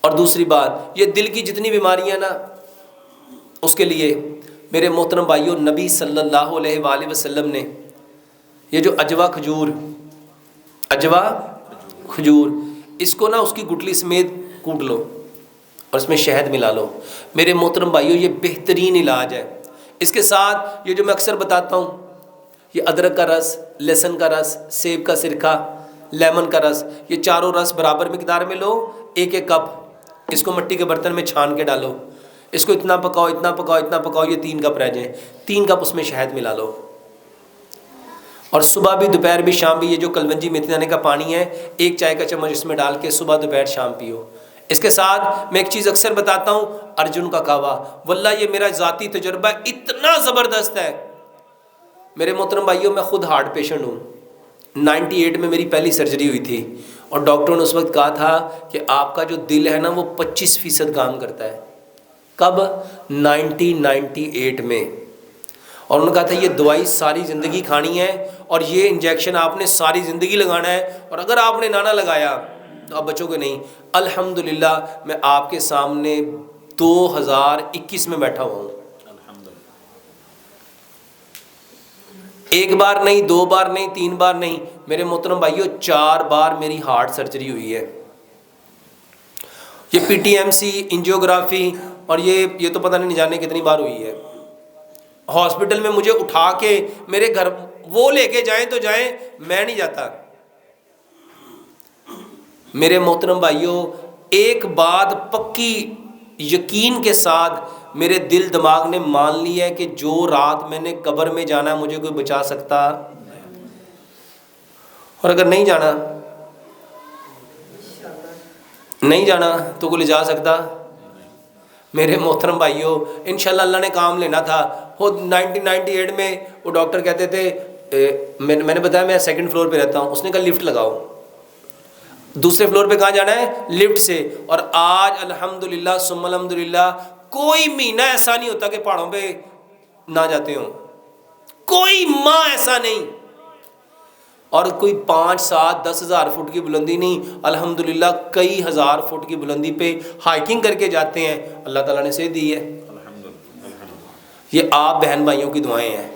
اور دوسری بات یہ دل کی جتنی بیماریاں نا اس کے لیے میرے محترم بھائیوں نبی صلی اللہ علیہ وآلہ وسلم نے یہ جو اجوا کھجور اس کو نا اس کی گٹلی سمیت کوٹ لو اور اس میں شہد ملا لو. میرے محترم بھائیوں یہ بہترین علاج ہے. اس کے ساتھ یہ جو میں اکثر بتاتا ہوں یہ ادرک کا رس، لہسن کا رس، سیب کا سرکہ، لیمن کا رس، یہ چاروں رس برابر مقدار میں لو، ایک ایک کپ. اس کو مٹی کے برتن میں چھان کے ڈالو، اس کو اتنا پکاؤ اتنا پکاؤ اتنا پکاؤ یہ 3 کپ رہ جائیں. 3 کپ اس میں شہد ملا لو اور صبح بھی دوپہر بھی شام بھی یہ جو کلونجی میتھی دانے کا پانی ہے 1 چائے کا چمچ اس میں ڈال کے صبح دوپہر شام پیو. اس کے ساتھ میں ایک چیز اکثر بتاتا ہوں ارجن کا کہوا، واللہ یہ میرا ذاتی تجربہ اتنا زبردست ہے. میرے محترم بھائیوں میں خود ہارٹ پیشنٹ ہوں. 98 میں میری پہلی سرجری ہوئی تھی اور ڈاکٹروں نے اس وقت کہا تھا کہ آپ کا جو دل ہے نا وہ 25% کام کرتا ہے. کب؟ 1998 میں. اور انہوں نے کہا تھا یہ دوائی ساری زندگی کھانی ہے اور یہ انجیکشن آپ نے ساری زندگی لگانا ہے اور اگر آپ نے نہ لگایا تو آپ بچو گے نہیں. الحمدللہ میں آپ کے سامنے 2021 میں بیٹھا ہوا ہوں. ایک بار نہیں، 2 بار نہیں، 3 بار نہیں، میرے محترم بھائیوں 4 بار میری ہارٹ سرجری ہوئی ہے. یہ P T M C, angiography اور یہ تو پتہ نہیں جانے کتنی بار ہوئی ہے. ہاسپٹل میں مجھے اٹھا کے میرے گھر وہ لے کے جائیں تو جائیں، میں نہیں جاتا. میرے محترم بھائیوں ایک بات پکی یقین کے ساتھ میرے دل دماغ نے مان لی ہے کہ جو رات میں نے قبر میں جانا مجھے کوئی بچا سکتا، اور اگر نہیں جانا تو کوئی لے جا سکتا. میرے محترم بھائیوں انشاءاللہ اللہ نے کام لینا تھا. وہ 1998 میں وہ ڈاکٹر کہتے تھے میں نے بتایا میں 2nd فلور پہ رہتا ہوں، اس نے کہا لفٹ لگاؤ. دوسرے فلور پہ کہاں جانا ہے؟ لفٹ سے. اور آج الحمدللہ ثم الحمدللہ کوئی مہینہ ایسا نہیں ہوتا کہ پہاڑوں پہ نہ جاتے ہوں، کوئی ماہ ایسا نہیں، اور کوئی 5، 7، 10 ہزار فٹ کی بلندی نہیں، الحمدللہ کئی ہزار فٹ کی بلندی پہ ہائکنگ کر کے جاتے ہیں. اللہ تعالیٰ نے صحت دی ہے. یہ آپ بہن بھائیوں کی دعائیں ہیں.